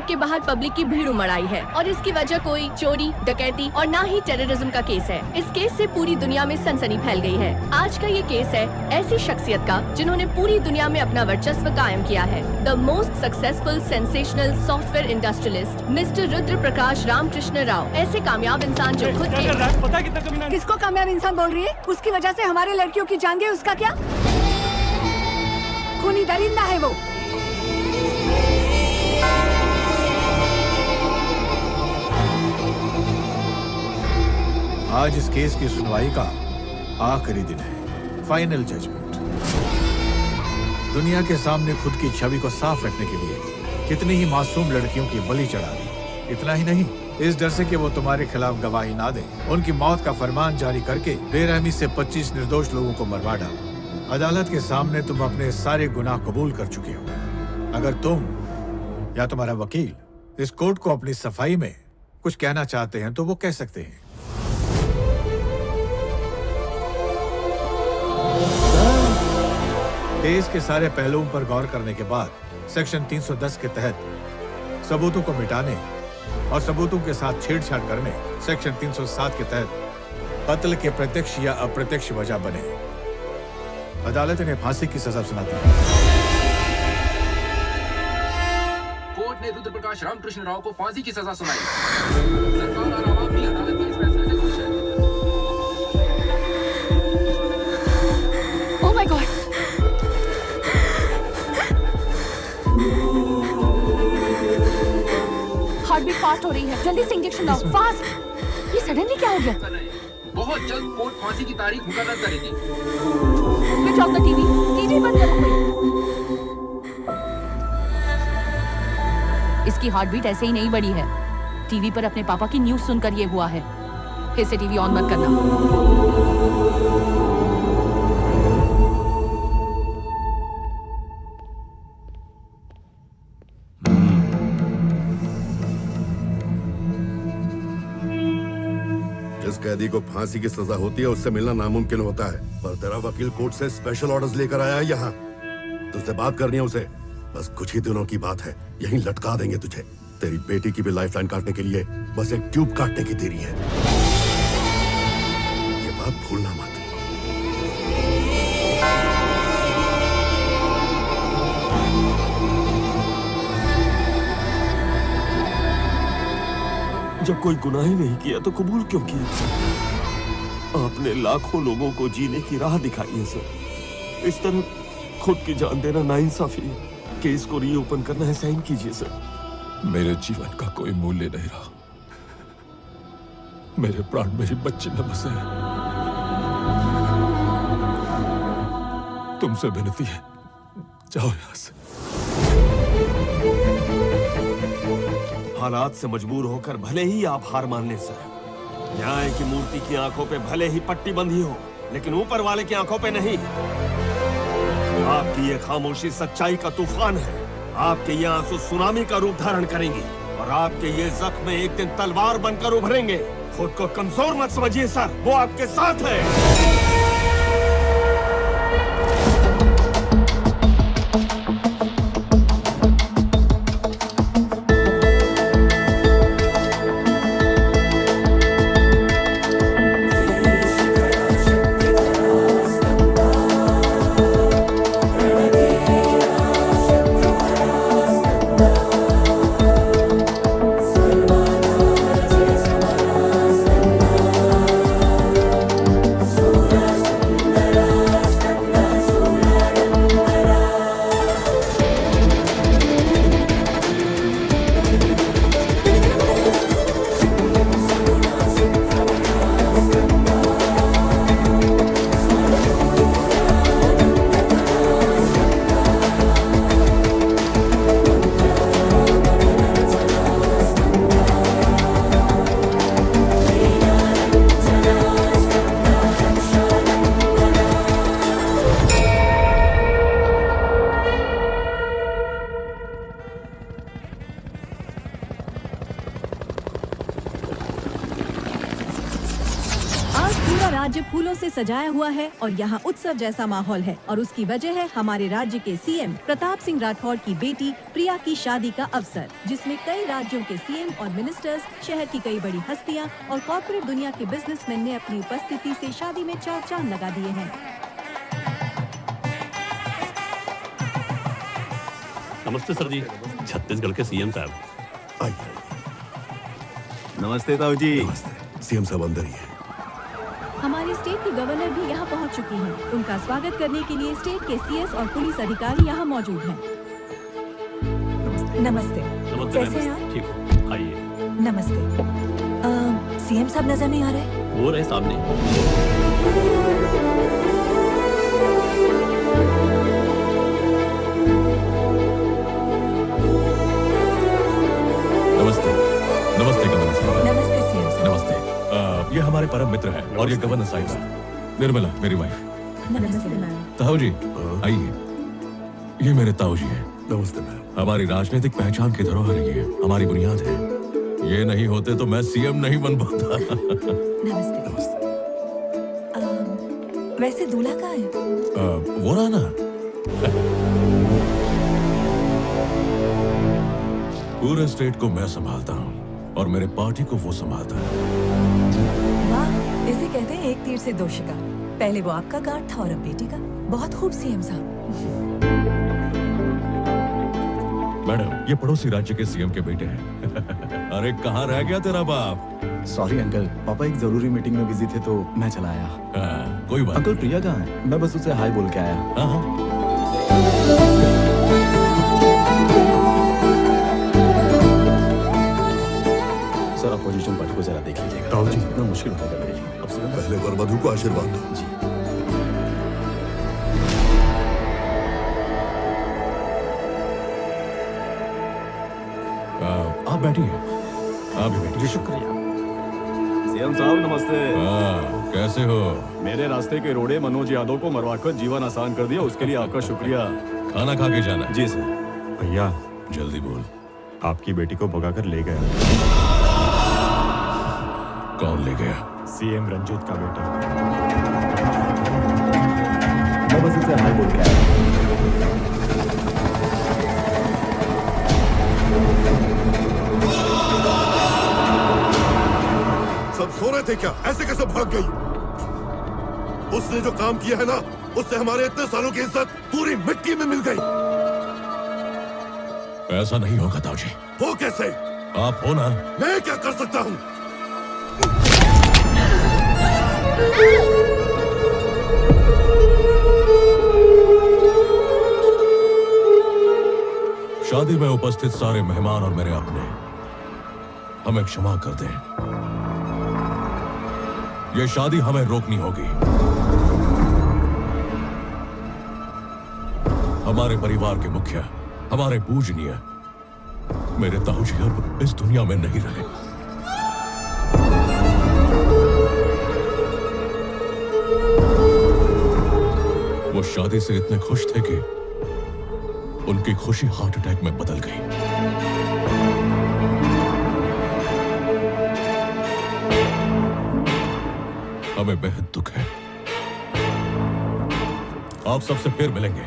के बाहर पब्लिक की भीड़ उमड़ आई है और इसकी वजह कोई चोरी, डकैती और ना ही टेररिज्म का केस है। इस केस से पूरी दुनिया में सनसनी फैल गई है। आज का ये केस है ऐसी शख्सियत का जिन्होंने पूरी दुनिया में अपना वर्चस्व कायम किया है। The most successful sensational software industrialist mister Rudra Prakash Ramakrishna Rao. ऐसे कामयाब इंसान जो खुद पता कितना कमीना। किसको कामयाब इंसान बोल रही है? उसकी वजह से हमारे लड़कियों की जान गई, उसका क्या? खूनी दरिंदा है वो। आज इस केस की सुनवाई का आखिरी दिन है, फाइनल जजमेंट। दुनिया के सामने खुद की छवि को साफ रखने के लिए कितनी ही मासूम लड़कियों की बलि चढ़ा दी। इतना ही नहीं, इस डर से कि वो तुम्हारे खिलाफ गवाही ना दे, उनकी मौत का फरमान जारी करके बेरहमी से 25 निर्दोष लोगों को मरवा डाला। अदालत के सामने तुम अपने सारे गुनाह कबूल कर चुके हो। अगर तुम या तुम्हारा वकील इस कोर्ट को अपनी सफाई में कुछ कहना चाहते हैं तो वो कह सकते हैं। केस के सारे पहलुओं पर गौर करने के बाद सेक्शन 310 के तहत सबूतों को मिटाने और सबूतों के साथ छेड़छाड़ करने सेक्शन 307 के तहत कत्ल के प्रत्यक्ष या अप्रत्यक्ष वजह बने अदालत ने फांसी की सजा सुना दी। कोर्ट ने रुद्र प्रकाश रामकृष्ण राव को फांसी की सजा सुनाई। सरकार और आवाम भी अदालत के इस फैसले से खुश है। Oh my God! Heart beat fast हो रही है। जल्दी से इंजेक्शन लाओ, फास्ट! ये सडनली क्या हो गया? बहुत जल्द कोर्ट फांसी की तारीख मुकर्रर करेगी। Switch off the TV. TV बंद करो कोई। इसकी हार्ट बीट ऐसे ही नहीं बढ़ी है। टीवी पर अपने पापा की न्यूज़ सुनकर ये हुआ है। फिर से टीवी ऑन मत करना। जिस कैदी को फांसी की सजा होती है उससे मिलना नामुमकिन होता है, पर तेरा वकील कोर्ट से स्पेशल ऑर्डर्स लेकर आया है यहाँ। तुझसे बात करनी है उसे। बस कुछ ही दिनों की बात है, यहीं लटका देंगे तुझे। तेरी बेटी की भी लाइफलाइन काटने के लिए बस एक ट्यूब काटने की देरी है। ये बात भूलना मत। जब कोई गुनाह ही नहीं किया तो कबूल क्यों किया? आपने लाखों लोगों को जीने की राह दिखाई है सर। इस तरह खुद की जान देना नाइंसाफी है। केस को रीओपन करना है, साइन कीजिए सर। मेरे जीवन का कोई मूल्य नहीं रहा। मेरे प्राण मेरे बच्चे में बसे हैं। तुमसे विनती है, जाओ यहां से। हालात से मजबूर होकर भले ही आप हार मान लें सर। न्याय की मूर्ति की आंखों पे भले ही पट्टी बंधी हो, लेकिन ऊपर वाले की आंखों पे नहीं। आपकी ये खामोशी सच्चाई का तूफान है। आपके ये आंसू सुनामी का रूप धारण करेंगे और आपके ये जख्म एक दिन तलवार बनकर उभरेंगे। खुद को कमजोर मत समझिए सर, वो आपके साथ है। राज्य फूलों से सजाया हुआ है और यहाँ उत्सव जैसा माहौल है और उसकी वजह है हमारे राज्य के सीएम प्रताप सिंह राठौर की बेटी प्रिया की शादी का अवसर, जिसमें कई राज्यों के सीएम और मिनिस्टर्स, शहर की कई बड़ी हस्तियाँ और कॉर्पोरेट दुनिया के बिजनेसमैन ने अपनी उपस्थिति से शादी में चार चांद लगा दिए हैं। नमस्ते सर जी, छत्तीसगढ़ के सीएम साहब। आइए नमस्ते ताऊ जी। नमस्ते। सीएम साहब अंदर ही है। हमारे स्टेट की गवर्नर भी यहाँ पहुँच चुकी हैं। उनका स्वागत करने के लिए स्टेट के सीएस और पुलिस अधिकारी यहाँ मौजूद हैं। नमस्ते। नमस्ते कैसे हैं आप? ठीक हो, आइए। नमस्ते। सीएम साहब नजर नहीं आ रहे? वो रहे सामने। नमस्ते। नमस्ते गवर्नर साहब। नमस्ते सीएम साहब। नमस्ते। ये हमारे परम मित्र हैं और ये गवर्नर साहिबा निर्मला, मेरी वाइफ। नमस्ते मैम। ताऊ जी आइए, ये मेरे ताऊ जी हैं। नमस्ते मैम। हमारी राजनीतिक पहचान की धरोहर ये हमारी बुनियाद है। ये नहीं होते तो मैं सीएम नहीं बन पाता। नमस्ते। वैसे दूल्हा कहाँ है? वो रहा ना। पूरे स्टेट को मैं संभालता हूँ और मेरे पार्टी को वो संभालता है। वाह, इसे कहते हैं एक तीर से दो शिकार। पहले वो आपका गार्ड था और अब बेटी का। बहुत खूब सीएम साहब। मैडम, ये पड़ोसी राज्य के सीएम के बेटे हैं। अरे कहाँ रह गया तेरा बाप? सॉरी अंकल, पापा एक जरूरी मीटिंग में बिजी थे तो मैं चला आया। कोई बात अंकल प्रिया कहाँ है? मैं बस उसे हाय बोल के आया। हाँ। सर अपोजिशन पार्टी को जरा देख लीजिएगा। ताऊ जी। इतना मुश्किल होगा मेरे लिए। अब सर पहले वर वधू को आशीर्वाद दो। जी। आप बैठिए। आप भी बैठिए। शुक्रिया। सीएम साहब नमस्ते। कैसे हो? मेरे रास्ते के रोड़े मनोज यादव को मरवाकर जीवन आसान कर दिया, उसके लिए आपका शुक्रिया। खाना खा के जाना। जी सर। भैया जल्दी बोल। आपकी बेटी को भगाकर ले गया। कौन ले गया? सीएम रंजीत का बेटा। मैं बस उसे हाय बोल के आया। सब सो रहे थे क्या? ऐसे कैसे भाग गई? उसने जो काम किया है ना, उससे हमारे इतने सालों की इज्जत पूरी मिट्टी में मिल गई। ऐसा नहीं होगा ताऊ जी। वो कैसे? आप हो ना? मैं क्या कर सकता हूँ? शादी में उपस्थित सारे मेहमान और मेरे अपने, हमें क्षमा कर दें। ये शादी हमें रोकनी होगी। हमारे परिवार के मुखिया, हमारे पूजनीय मेरे ताऊ जी अब इस दुनिया में नहीं रहे। वो शादी से इतने खुश थे कि उनकी खुशी हार्ट अटैक में बदल गई। हमें बेहद दुख है। आप सबसे फिर मिलेंगे।